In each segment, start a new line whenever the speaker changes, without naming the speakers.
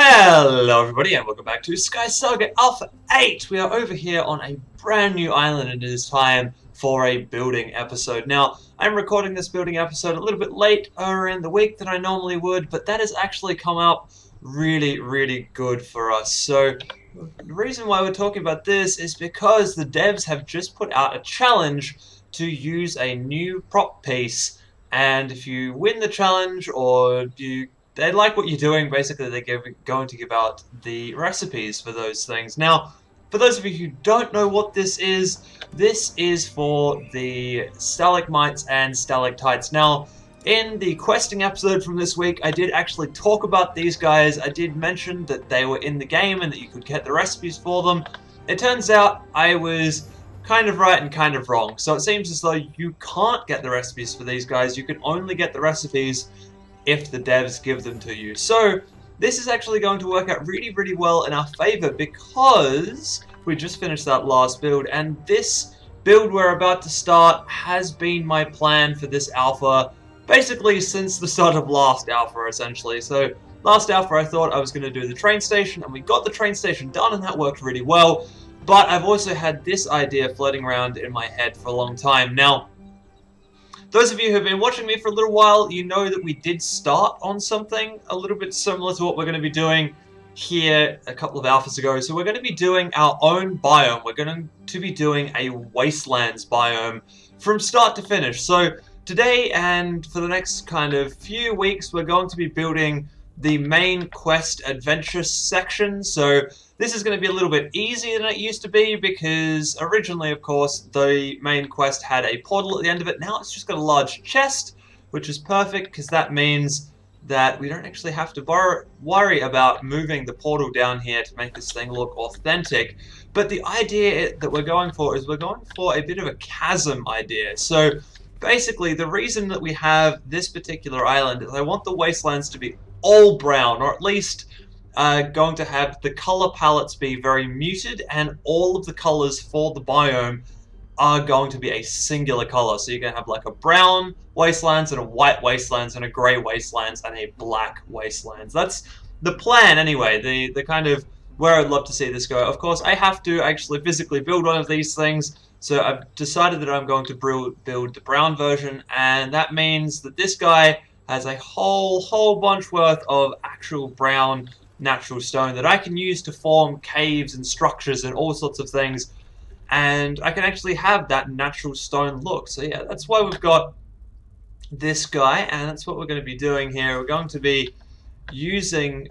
Hello everybody and welcome back to SkySaga Alpha 8! We are over here on a brand new island and it is time for a building episode. Now, I'm recording this building episode a little bit later in the week than I normally would, but that has actually come out really good for us. So, the reason why we're talking about this is because the devs have just put out a challenge to use a new prop piece, and if you win the challenge or they like what you're doing, basically they're going to give out the recipes for those things. Now, for those of you who don't know what this is for the stalagmites and stalactites. Now, in the questing episode from this week, I did actually talk about these guys. I did mention that they were in the game and that you could get the recipes for them. It turns out I was kind of right and kind of wrong. So it seems as though you can't get the recipes for these guys. You can only get the recipes if the devs give them to you. So this is actually going to work out really well in our favor because we just finished that last build, and this build we're about to start has been my plan for this alpha basically since the start of last alpha, essentially. So last alpha I thought I was going to do the train station, and we got the train station done and that worked really well, but I've also had this idea floating around in my head for a long time. Now, those of you who have been watching me for a little while, you know that we did start on something a little bit similar to what we're going to be doing here a couple of alphas ago. So we're going to be doing our own biome. We're going to be doing a wastelands biome from start to finish. So today and for the next kind of few weeks, we're going to be building the main quest adventure section. So this is going to be a little bit easier than it used to be because originally, of course, the main quest had a portal at the end of it. Now it's just got a large chest, which is perfect because that means that we don't actually have to worry about moving the portal down here to make this thing look authentic. But the idea that we're going for is we're going for a bit of a chasm idea. So basically, the reason that we have this particular island is I want the wastelands to be all brown, or at least going to have the color palettes be very muted, and all of the colors for the biome are going to be a singular color. So you're going to have like a brown wastelands and a white wastelands and a gray wastelands and a black wastelands. That's the plan anyway, the kind of where I'd love to see this go. Of course, I have to actually physically build one of these things, so I've decided that I'm going to build the brown version, and that means that this guy has a whole bunch worth of actual brown natural stone that I can use to form caves and structures and all sorts of things, and I can actually have that natural stone look. So yeah, that's why we've got this guy, and that's what we're going to be doing here. We're going to be using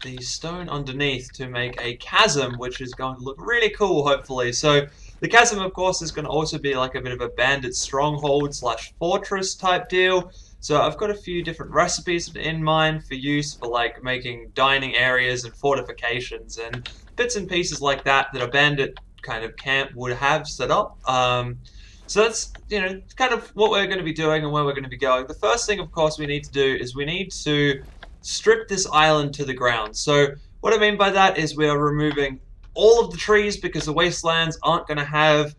the stone underneath to make a chasm, which is going to look really cool, hopefully. So the chasm, of course, is going to also be like a bit of a bandit stronghold slash fortress type deal. So I've got a few different recipes in mind for use for like making dining areas and fortifications and bits and pieces like that that a bandit kind of camp would have set up. So that's, you know, kind of what we're going to be doing and where we're going to be going. The first thing, of course, we need to do is we need to strip this island to the ground. So what I mean by that is we are removing all of the trees because the wastelands aren't going to have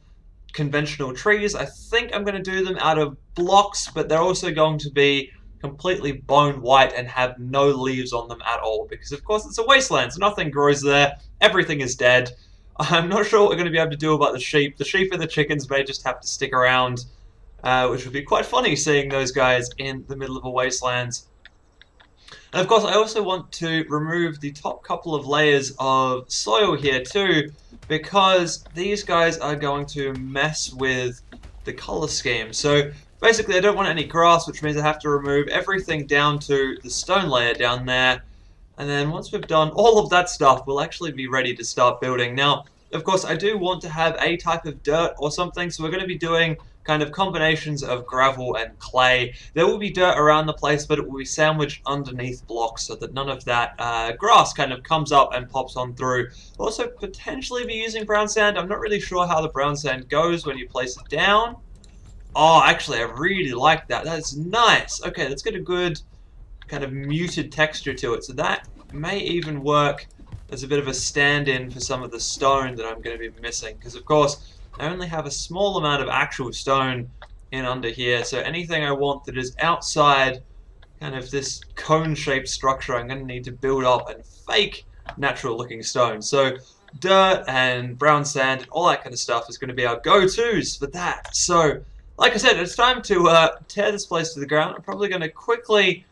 conventional trees. I think I'm going to do them out of blocks, but they're also going to be completely bone white and have no leaves on them at all because, of course, it's a wasteland, so nothing grows there. Everything is dead. I'm not sure what we're going to be able to do about the sheep. The sheep and the chickens may just have to stick around, which would be quite funny seeing those guys in the middle of a wasteland. And of course, I also want to remove the top couple of layers of soil here too, because these guys are going to mess with the color scheme. So basically, I don't want any grass, which means I have to remove everything down to the stone layer down there. And then once we've done all of that stuff, we'll actually be ready to start building. Now, of course, I do want to have a type of dirt or something, so we're going to be doing kind of combinations of gravel and clay. There will be dirt around the place, but it will be sandwiched underneath blocks so that none of that grass kind of comes up and pops on through. We'll also potentially be using brown sand. I'm not really sure how the brown sand goes when you place it down. Oh, actually, I really like that. That's nice. Okay, let's get a good kind of muted texture to it. So that may even work as a bit of a stand-in for some of the stone that I'm going to be missing. Because, of course, I only have a small amount of actual stone in under here. So anything I want that is outside kind of this cone-shaped structure I'm going to need to build up and fake natural-looking stone. So dirt and brown sand and all that kind of stuff is going to be our go-tos for that. So, like I said, it's time to tear this place to the ground. I'm probably going to quickly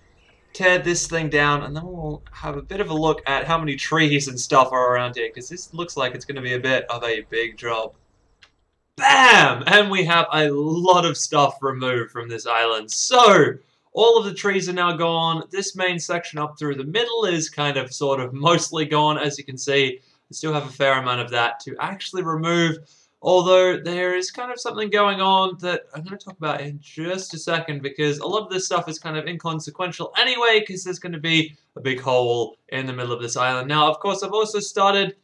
tear this thing down, and then we'll have a bit of a look at how many trees and stuff are around here, because this looks like it's going to be a bit of a big job. Bam! And we have a lot of stuff removed from this island. So, all of the trees are now gone. This main section up through the middle is kind of sort of mostly gone, as you can see. I still have a fair amount of that to actually remove, although there is kind of something going on that I'm going to talk about in just a second, because a lot of this stuff is kind of inconsequential anyway, because there's going to be a big hole in the middle of this island. Now, of course, I've also started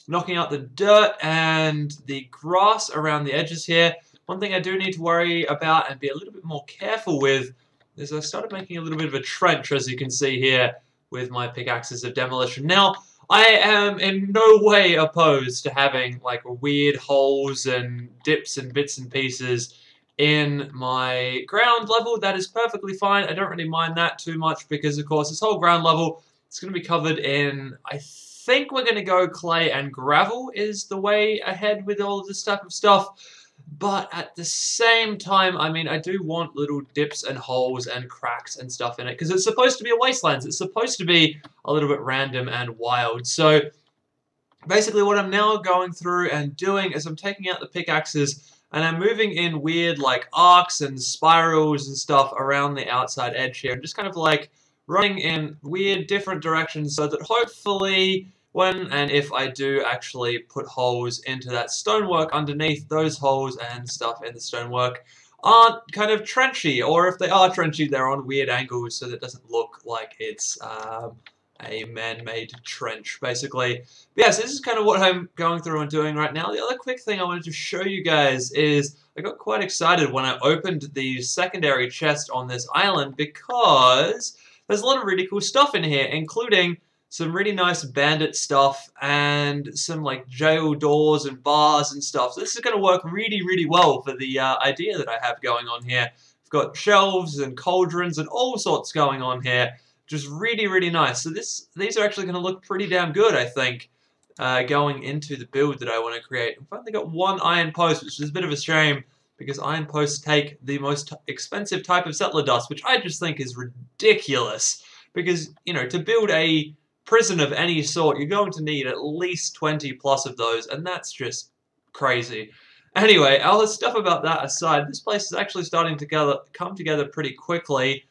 knocking out the dirt and the grass around the edges here. One thing I do need to worry about and be a little bit more careful with is I started making a little bit of a trench, as you can see here, with my pickaxes of demolition. Now, I am in no way opposed to having like weird holes and dips and bits and pieces in my ground level. That is perfectly fine. I don't really mind that too much because, of course, this whole ground level is going to be covered in, I think we're going to go clay and gravel is the way ahead with all of this type of stuff. But at the same time, I mean, I do want little dips and holes and cracks and stuff in it, because it's supposed to be a wasteland. It's supposed to be a little bit random and wild. So basically what I'm now going through and doing is I'm taking out the pickaxes and I'm moving in weird like arcs and spirals and stuff around the outside edge here, and just kind of like running in weird different directions so that hopefully when and if I do actually put holes into that stonework underneath, those holes and stuff in the stonework aren't kind of trenchy, or if they are trenchy, they're on weird angles so that it doesn't look like it's a man-made trench, basically. But yes, this is kind of what I'm going through and doing right now. The other quick thing I wanted to show you guys is I got quite excited when I opened the secondary chest on this island, because there's a lot of really cool stuff in here, including some really nice bandit stuff and some like jail doors and bars and stuff. So this is going to work really, really well for the idea that I have going on here. I've got shelves and cauldrons and all sorts going on here. Just really, really nice. So these are actually going to look pretty damn good, I think, going into the build that I want to create. I've only got one iron post, which is a bit of a shame, because iron posts take the most expensive type of settler dust, which I just think is ridiculous. Because, you know, to build a prison of any sort, you're going to need at least 20 plus of those, and that's just crazy. Anyway, all the stuff about that aside, this place is actually starting to come together pretty quickly,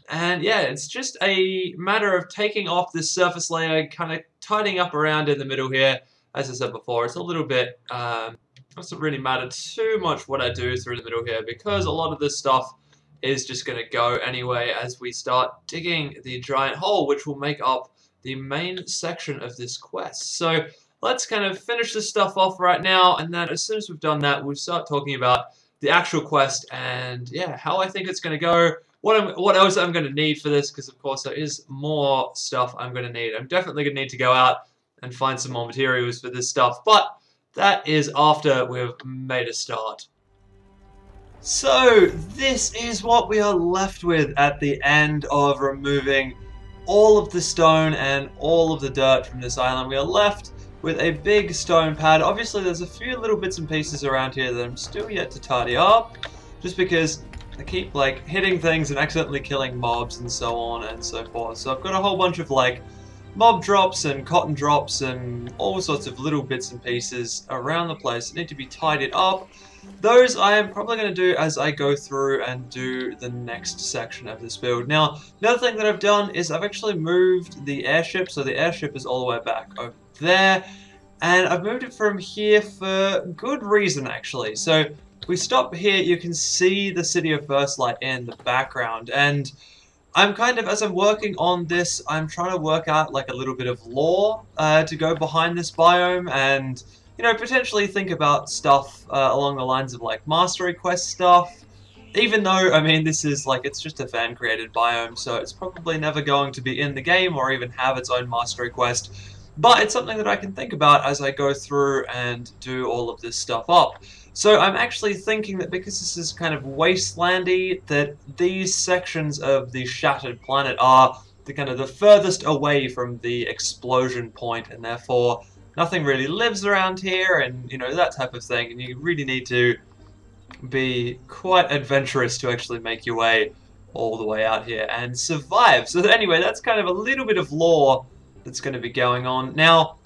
and yeah, it's just a matter of taking off this surface layer, kind of tidying up around in the middle here. As I said before, it's a little bit, doesn't really matter too much what I do through the middle here, because a lot of this stuff is just going to go anyway as we start digging the giant hole, which will make up the main section of this quest. So let's kind of finish this stuff off right now, and then as soon as we've done that, we'll start talking about the actual quest and yeah, how I think it's going to go, what else I'm going to need for this, because of course there is more stuff I'm going to need. I'm definitely going to need to go out and find some more materials for this stuff, but that is after we've made a start. So this is what we are left with at the end of removing all of the stone and all of the dirt from this island. We are left with a big stone pad. Obviously there's a few little bits and pieces around here that I'm still yet to tidy up, just because I keep like hitting things and accidentally killing mobs and so on and so forth. So I've got a whole bunch of like mob drops and cotton drops and all sorts of little bits and pieces around the place that need to be tidied up. Those I am probably going to do as I go through and do the next section of this build. Now, another thing that I've done is I've actually moved the airship, so the airship is all the way back over there, and I've moved it from here for good reason actually. So if we stop here, you can see the city of First Light in the background, and I'm kind of, as I'm working on this, I'm trying to work out like a little bit of lore to go behind this biome, and you know, potentially think about stuff along the lines of like mastery quest stuff. Even though, I mean, this is like, it's just a fan-created biome, so it's probably never going to be in the game or even have its own mastery quest. but it's something that I can think about as I go through and do all of this stuff up. So I'm actually thinking that because this is kind of wastelandy, that these sections of the shattered planet are the kind of the furthest away from the explosion point, and therefore nothing really lives around here, and you know, that type of thing. And you really need to be quite adventurous to actually make your way all the way out here and survive. So anyway, that's kind of a little bit of lore that's going to be going on. Now,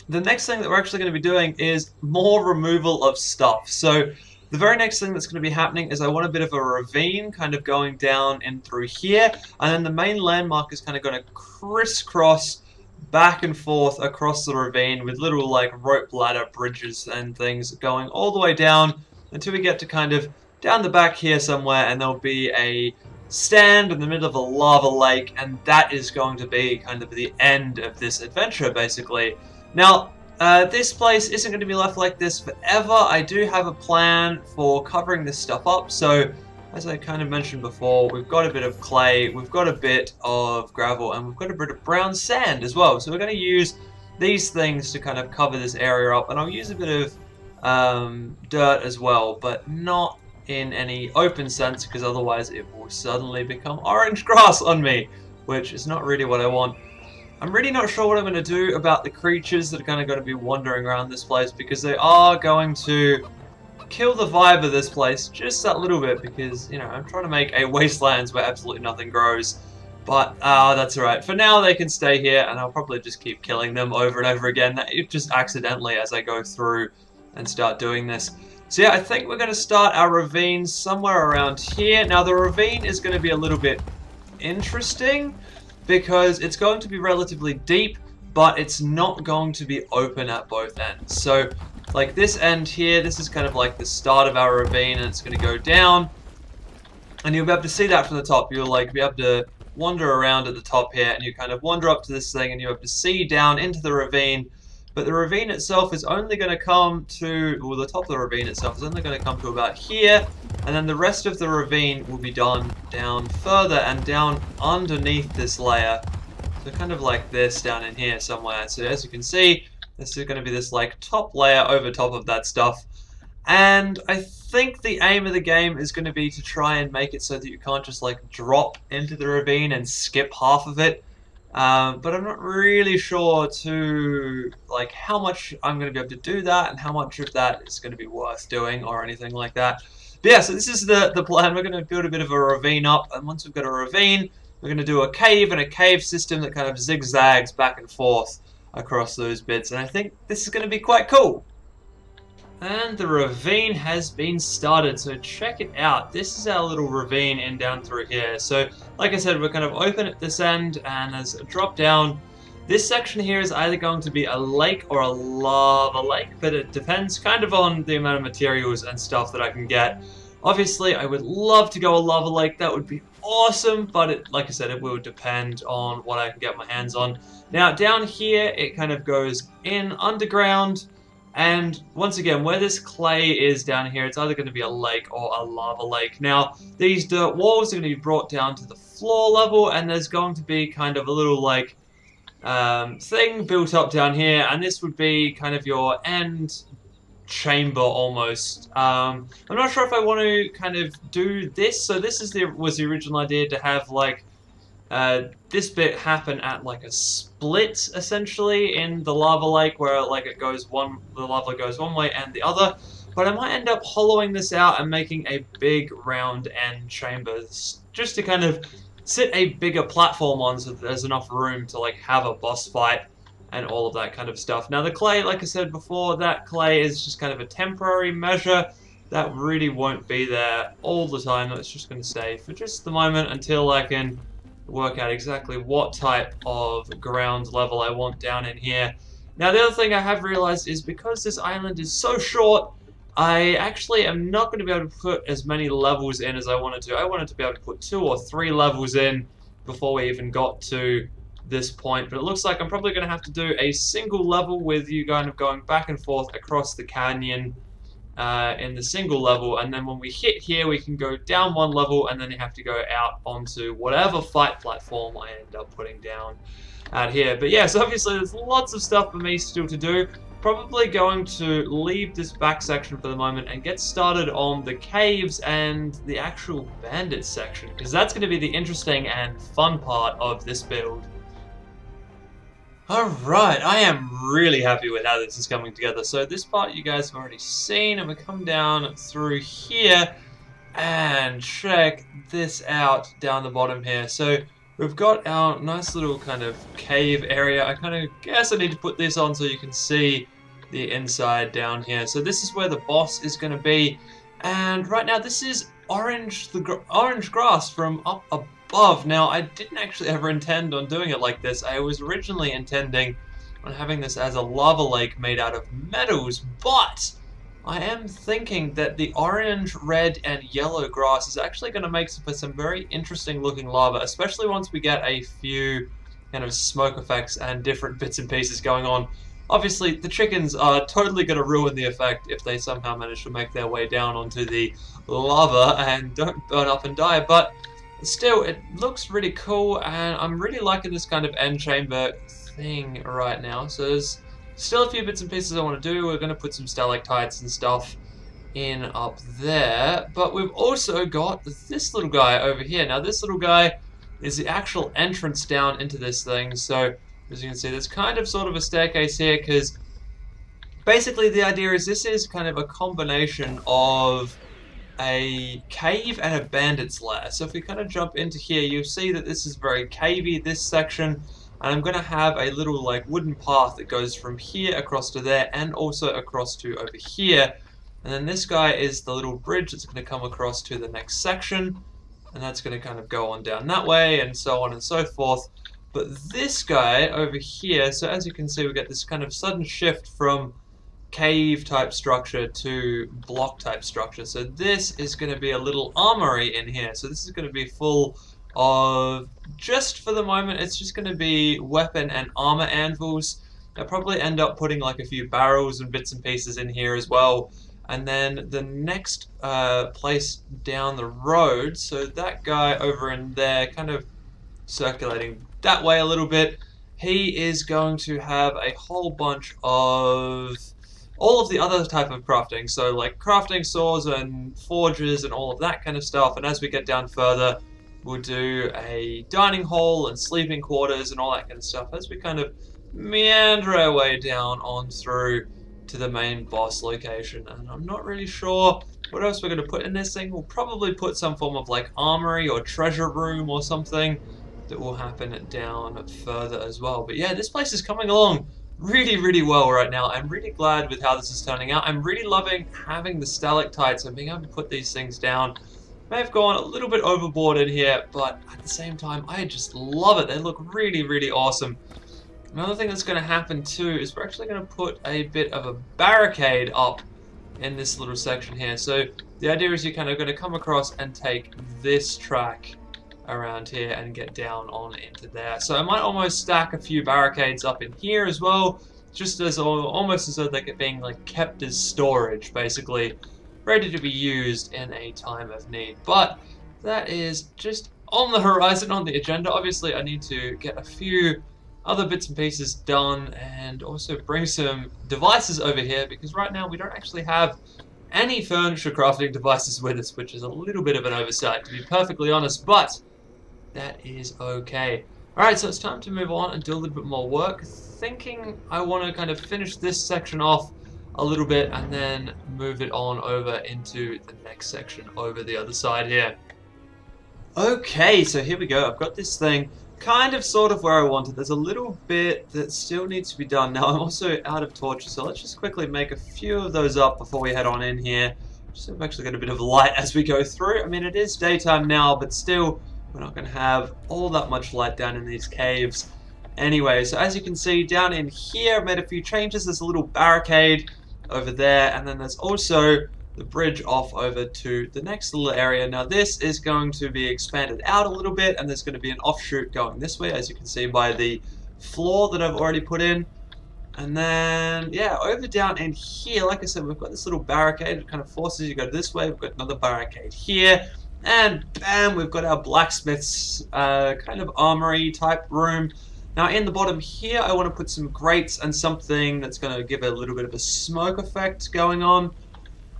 the next thing that we're actually going to be doing is more removal of stuff. So the very next thing that's going to be happening is I want a bit of a ravine kind of going down in through here, and then the main landmark is kind of going to crisscross back and forth across the ravine with little like rope ladder bridges and things going all the way down until we get to kind of down the back here somewhere, and there'll be a stand in the middle of a lava lake, and that is going to be kind of the end of this adventure, basically. Now, this place isn't going to be left like this forever. I do have a plan for covering this stuff up. So, as I kind of mentioned before, we've got a bit of clay, we've got a bit of gravel, and we've got a bit of brown sand as well. So we're going to use these things to kind of cover this area up, and I'll use a bit of dirt as well, but not in any open sense, because otherwise it will suddenly become orange grass on me, which is not really what I want. I'm really not sure what I'm going to do about the creatures that are kind of going to be wandering around this place, because they are going to kill the vibe of this place just that little bit, because, you know, I'm trying to make a wastelands where absolutely nothing grows. But that's alright. For now, they can stay here, and I'll probably just keep killing them over and over again, just accidentally as I go through and start doing this. So yeah, I think we're going to start our ravine somewhere around here. Now, the ravine is going to be a little bit interesting, because it's going to be relatively deep, but it's not going to be open at both ends. So, like this end here, this is kind of like the start of our ravine, and it's going to go down, and you'll be able to see that from the top. You'll like be able to wander around at the top here, and you kind of wander up to this thing, and you'll be able to see down into the ravine. But the ravine itself is only going to come to, well, the top of the ravine itself is only going to come to about here, and then the rest of the ravine will be done down further and down underneath this layer. So kind of like this down in here somewhere. So as you can see, this is going to be this like top layer over top of that stuff. And I think the aim of the game is going to be to try and make it so that you can't just like drop into the ravine and skip half of it. But I'm not really sure to like how much I'm going to be able to do that, and how much of that is going to be worth doing or anything like that. But yeah, so this is the plan. We're going to build a bit of a ravine up, and once we've got a ravine, we're going to do a cave and a cave system that kind of zigzags back and forth across those bits, and I think this is going to be quite cool. And the ravine has been started, so check it out. This is our little ravine in down through here. So, like I said, we're kind of open at this end, and as a drop down, this section here is either going to be a lake or a lava lake, but it depends kind of on the amount of materials and stuff that I can get. Obviously, I would love to go a lava lake. That would be awesome, but it, like I said, it will depend on what I can get my hands on. Now, down here, it kind of goes in underground. And once again, where this clay is down here, it's either going to be a lake or a lava lake. Now, these dirt walls are going to be brought down to the floor level, and there's going to be kind of a little, like, thing built up down here, and this would be kind of your end chamber, almost. I'm not sure if I want to kind of do this. So this is was the original idea, to have, like, this bit happen at like a split essentially in the lava lake, where like it goes the lava goes one way and the other. But I might end up hollowing this out and making a big round end chamber, just to kind of sit a bigger platform on, so that there's enough room to like have a boss fight and all of that kind of stuff. Now the clay, like I said before, that clay is just kind of a temporary measure. That really won't be there all the time. That's just going to stay for just the moment until I can work out exactly what type of ground level I want down in here. Now the other thing I have realized is, because this island is so short, I actually am not going to be able to put as many levels in as I wanted to. I wanted to be able to put 2 or 3 levels in before we even got to this point, but it looks like I'm probably going to have to do a single level with you kind of going back and forth across the canyon in the single level, and then when we hit here we can go down one level, and then you have to go out onto whatever fight platform I end up putting down out here. But yes, obviously there's lots of stuff for me still to do. Probably going to leave this back section for the moment and get started on the caves and the actual bandit section, because that's going to be the interesting and fun part of this build. Alright, I am really happy with how this is coming together. So this part you guys have already seen, and we come down through here and check this out down the bottom here. So we've got our nice little kind of cave area. I kind of guess I need to put this on so you can see the inside down here. So this is where the boss is going to be, and right now this is orange grass from up above. Now I didn't actually ever intend on doing it like this. I was originally intending on having this as a lava lake made out of metals, but I am thinking that the orange, red, and yellow grass is actually going to make for some very interesting looking lava, especially once we get a few kind of smoke effects and different bits and pieces going on. Obviously, the chickens are totally going to ruin the effect if they somehow manage to make their way down onto the lava and don't burn up and die, but still, it looks really cool, and I'm really liking this kind of end chamber thing right now. So there's still a few bits and pieces I want to do. We're going to put some stalactites and stuff in up there, but we've also got this little guy over here. Now, this little guy is the actual entrance down into this thing, so as you can see, there's kind of sort of a staircase here, because basically the idea is this is kind of a combination of a cave and a bandit's lair. So if we kind of jump into here, you'll see that this is very cavey, this section, and I'm going to have a little like wooden path that goes from here across to there and also across to over here. And then this guy is the little bridge that's going to come across to the next section, and that's going to kind of go on down that way and so on and so forth. But this guy over here, so as you can see, we get this kind of sudden shift from cave type structure to block type structure. So this is going to be a little armory in here. So this is going to be full of, just for the moment, it's just going to be weapon and armor anvils. I'll probably end up putting like a few barrels and bits and pieces in here as well. And then the next place down the road, so that guy over in there, kind of circulating that way a little bit, he is going to have a whole bunch of all of the other type of crafting, so like crafting saws and forges and all of that kind of stuff. And as we get down further, we'll do a dining hall and sleeping quarters and all that kind of stuff as we kind of meander our way down on through to the main boss location. And I'm not really sure what else we're going to put in this thing. We'll probably put some form of like armory or treasure room or something that will happen down further as well. But yeah, this place is coming along really well right now. I'm really glad with how this is turning out. I'm really loving having the stalactites and being able to put these things down. May have gone a little bit overboard in here, but at the same time, I just love it. They look really awesome. Another thing that's going to happen too is we're actually going to put a bit of a barricade up in this little section here. So the idea is you're kind of going to come across and take this track around here and get down on into there. So I might almost stack a few barricades up in here as well, just as almost as though they're being like kept as storage, basically ready to be used in a time of need. But that is just on the horizon, on the agenda. Obviously I need to get a few other bits and pieces done and also bring some devices over here, because right now we don't actually have any furniture crafting devices with us, which is a little bit of an oversight, to be perfectly honest, but that is okay. Alright, so it's time to move on and do a little bit more work. Thinking I want to kind of finish this section off a little bit and then move it on over into the next section over the other side here. Okay, so here we go. I've got this thing kind of sort of where I want it. There's a little bit that still needs to be done. Now I'm also out of torches, so let's just quickly make a few of those up before we head on in here. Just so I've actually got a bit of light as we go through. I mean, it is daytime now, but still we're not going to have all that much light down in these caves. Anyway, so as you can see down in here, I've made a few changes. There's a little barricade over there, and then there's also the bridge off over to the next little area. Now this is going to be expanded out a little bit, and there's going to be an offshoot going this way, as you can see by the floor that I've already put in. And then, yeah, over down in here, like I said, we've got this little barricade. It kind of forces you to go this way. We've got another barricade here. And bam, we've got our blacksmith's kind of armory type room. Now in the bottom here, I want to put some grates and something that's going to give a little bit of a smoke effect going on.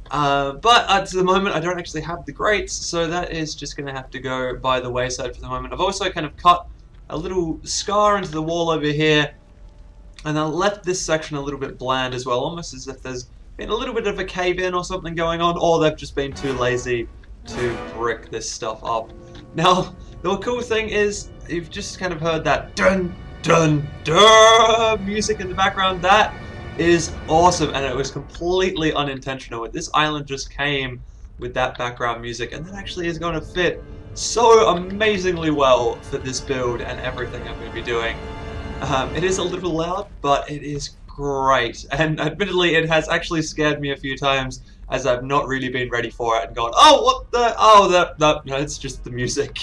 But at the moment, I don't actually have the grates, so that is just going to have to go by the wayside for the moment. I've also kind of cut a little scar into the wall over here. And I left this section a little bit bland as well, almost as if there's been a little bit of a cave-in or something going on, or they've just been too lazy to brick this stuff up. Now, the cool thing is, you've just kind of heard that dun dun dun music in the background. That is awesome, and it was completely unintentional. This island just came with that background music, and that actually is going to fit so amazingly well for this build and everything I'm going to be doing. It is a little loud, but it is great, and admittedly it has actually scared me a few times as I've not really been ready for it and gone, oh, what the, oh, no, it's just the music.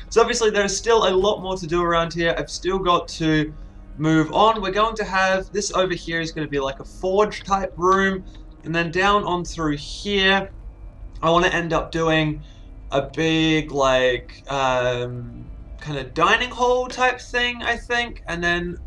So obviously there's still a lot more to do around here. I've still got to move on. We're going to have, this over here is going to be like a forge type room, and then down on through here, I want to end up doing a big, like, kind of dining hall type thing, I think, and then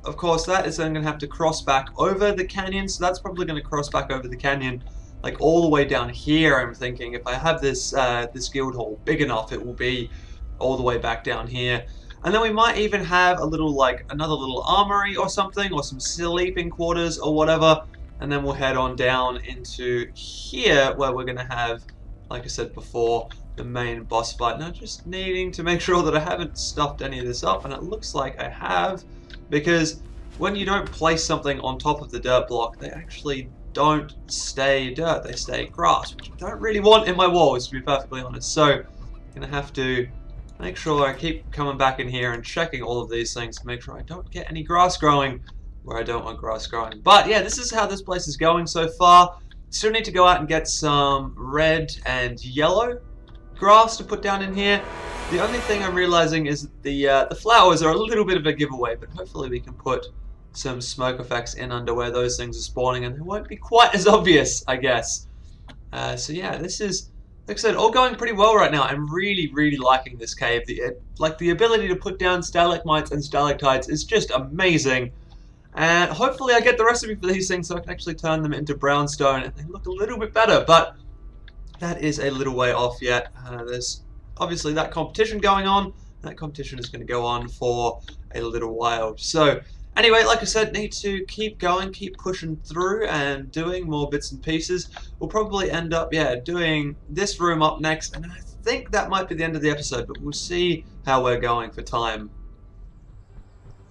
of course that is then going to have to cross back over the canyon, so that's probably going to cross back over the canyon like all the way down here. I'm thinking if I have this this guild hall big enough, it will be all the way back down here. And then we might even have a little, like, another little armory or something, or some sleeping quarters or whatever, and then we'll head on down into here where we're going to have, like I said before, the main boss fight. Now just needing to make sure that I haven't stuffed any of this up, and it looks like I have, because when you don't place something on top of the dirt block, they actually don't stay dirt, they stay grass, which I don't really want in my walls, to be perfectly honest. So I'm gonna have to make sure I keep coming back in here and checking all of these things to make sure I don't get any grass growing where I don't want grass growing. But yeah, this is how this place is going so far. Still need to go out and get some red and yellow grass to put down in here. The only thing I'm realizing is that the flowers are a little bit of a giveaway, but hopefully we can put some smoke effects in under where those things are spawning, and they won't be quite as obvious, I guess. So yeah, this is, like I said, all going pretty well right now. I'm really, really liking this cave. The ability to put down stalagmites and stalactites is just amazing. And hopefully I get the recipe for these things so I can actually turn them into brownstone and they look a little bit better, but that is a little way off yet. There's obviously that competition going on. That competition is going to go on for a little while. So anyway, like I said, need to keep going, keep pushing through and doing more bits and pieces. We'll probably end up, yeah, doing this room up next, and I think that might be the end of the episode, but we'll see how we're going for time.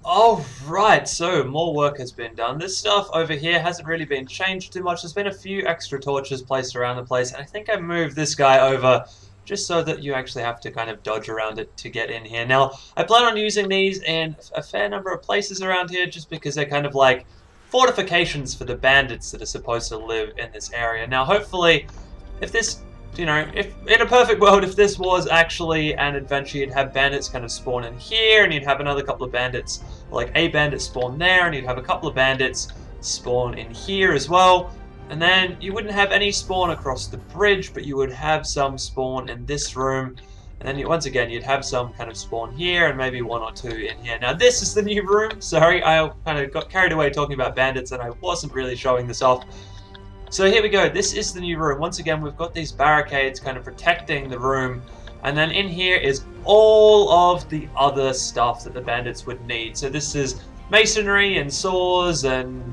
Alright, so more work has been done. This stuff over here hasn't really been changed too much. There's been a few extra torches placed around the place, and I think I moved this guy over just so that you actually have to kind of dodge around it to get in here. Now, I plan on using these in a fair number of places around here just because they're kind of like fortifications for the bandits that are supposed to live in this area. Now, hopefully, if this, you know, if in a perfect world, if this was actually an adventure, you'd have bandits kind of spawn in here, and you'd have another couple of bandits, like a bandit spawn there, and you'd have a couple of bandits spawn in here as well. And then you wouldn't have any spawn across the bridge, but you would have some spawn in this room. And then once again, you'd have some kind of spawn here, and maybe one or two in here. Now this is the new room. Sorry, I kind of got carried away talking about bandits, and I wasn't really showing this off. So here we go, this is the new room. Once again, we've got these barricades kind of protecting the room, and then in here is all of the other stuff that the bandits would need. So this is masonry and saws and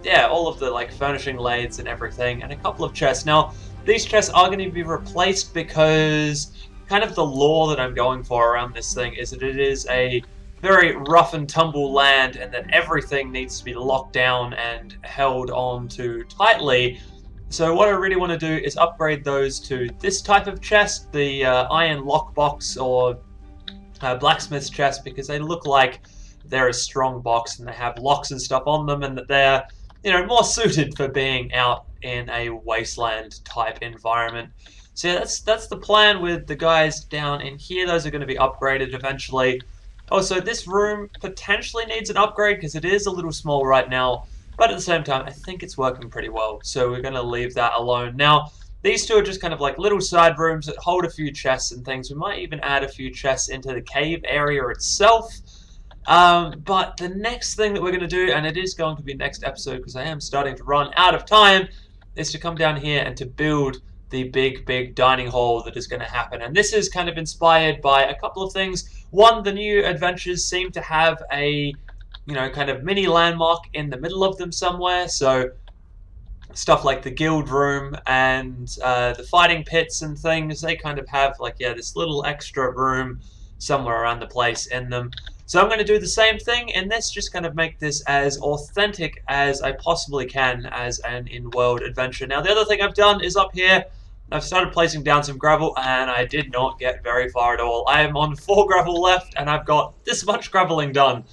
yeah, all of the like furnishing lathes and everything, and a couple of chests. Now these chests are going to be replaced because kind of the lore that I'm going for around this thing is that it is a very rough and tumble land, and that everything needs to be locked down and held on to tightly. So what I really want to do is upgrade those to this type of chest, the iron lockbox or blacksmith's chest, because they look like they're a strong box and they have locks and stuff on them, and that they're, you know, more suited for being out in a wasteland type environment. So yeah, that's the plan with the guys down in here. Those are going to be upgraded eventually. Also, this room potentially needs an upgrade because it is a little small right now, but at the same time, I think it's working pretty well, so we're going to leave that alone. Now, these two are just kind of like little side rooms that hold a few chests and things. We might even add a few chests into the cave area itself. But the next thing that we're going to do, and it is going to be next episode because I am starting to run out of time, is to come down here and to build the big dining hall that is going to happen. And this is kind of inspired by a couple of things. One, the new adventures seem to have a, you know, kind of mini landmark in the middle of them somewhere. So stuff like the guild room and the fighting pits and things, they kind of have like, yeah, this little extra room somewhere around the place in them. So I'm going to do the same thing in this, just kind of make this as authentic as I possibly can as an in-world adventure. Now, the other thing I've done is up here, I've started placing down some gravel, and I did not get very far at all. I am on 4 gravel left, and I've got this much graveling done.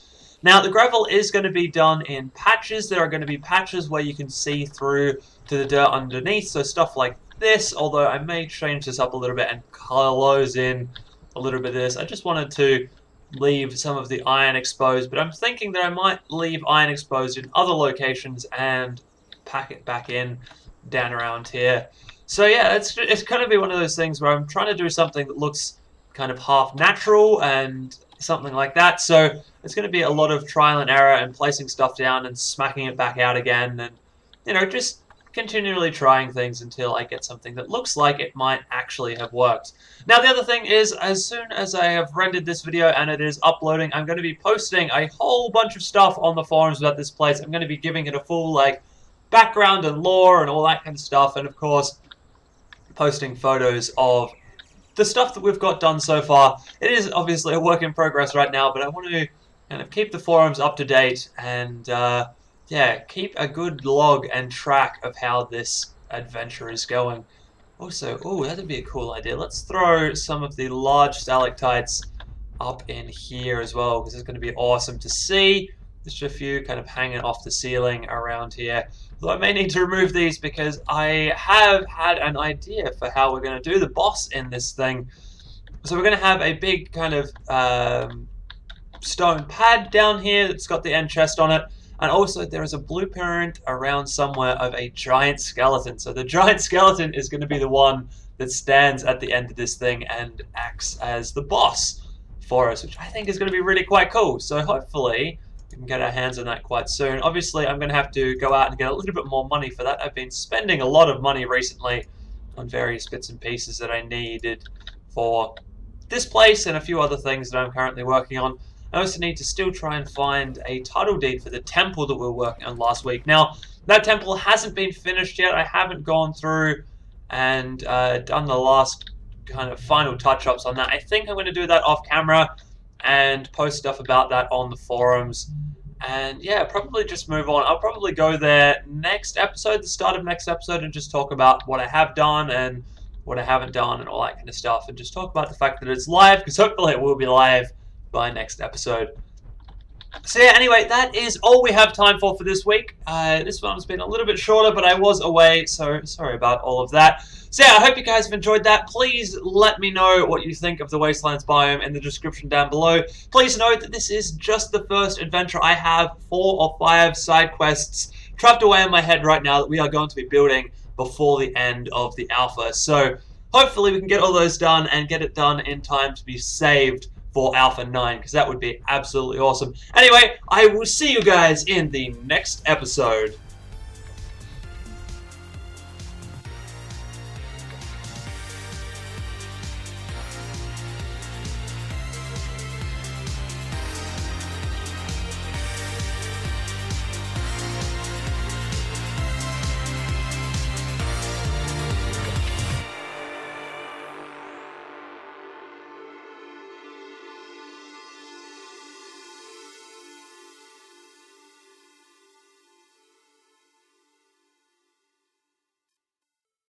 Now, the gravel is going to be done in patches. There are going to be patches where you can see through to the dirt underneath, so stuff like this, although I may change this up a little bit and close in a little bit of this. I just wanted to leave some of the iron exposed, but I'm thinking that I might leave iron exposed in other locations and pack it back in down around here. So yeah, it's going to be one of those things where I'm trying to do something that looks kind of half natural and something like that. So it's going to be a lot of trial and error and placing stuff down and smacking it back out again, and, you know, just continually trying things until I get something that looks like it might actually have worked. Now, the other thing is, as soon as I have rendered this video and it is uploading, I'm going to be posting a whole bunch of stuff on the forums about this place. I'm going to be giving it a full, like, background and lore and all that kind of stuff, and of course, posting photos of the stuff that we've got done so far. It is obviously a work in progress right now, but I want to kind of keep the forums up to date and, yeah, keep a good log and track of how this adventure is going. Also, oh, that'd be a cool idea. Let's throw some of the large stalactites up in here as well, because it's going to be awesome to see. Just a few kind of hanging off the ceiling around here. Though I may need to remove these because I have had an idea for how we're going to do the boss in this thing. So we're going to have a big kind of stone pad down here that's got the end chest on it. And also there is a blueprint around somewhere of a giant skeleton. So the giant skeleton is going to be the one that stands at the end of this thing and acts as the boss for us, which I think is going to be really quite cool. So hopefully we can get our hands on that quite soon. Obviously, I'm going to have to go out and get a little bit more money for that. I've been spending a lot of money recently on various bits and pieces that I needed for this place and a few other things that I'm currently working on. I also need to still try and find a title deed for the temple that we were working on last week. Now, that temple hasn't been finished yet. I haven't gone through and done the last kind of final touch-ups on that. I think I'm going to do that off camera and post stuff about that on the forums. And yeah, probably just move on. I'll probably go there next episode, the start of next episode, and just talk about what I have done and what I haven't done and all that kind of stuff. And just talk about the fact that it's live, because hopefully it will be live by next episode. So yeah, anyway, that is all we have time for this week. This one has been a little bit shorter, but I was away, so sorry about all of that. So yeah, I hope you guys have enjoyed that. Please let me know what you think of the Wastelands biome in the description down below. Please note that this is just the first adventure. I have 4 or 5 side quests trapped away in my head right now that we are going to be building before the end of the alpha. So hopefully we can get all those done and get it done in time to be saved for Alpha 9, because that would be absolutely awesome. Anyway, I will see you guys in the next episode.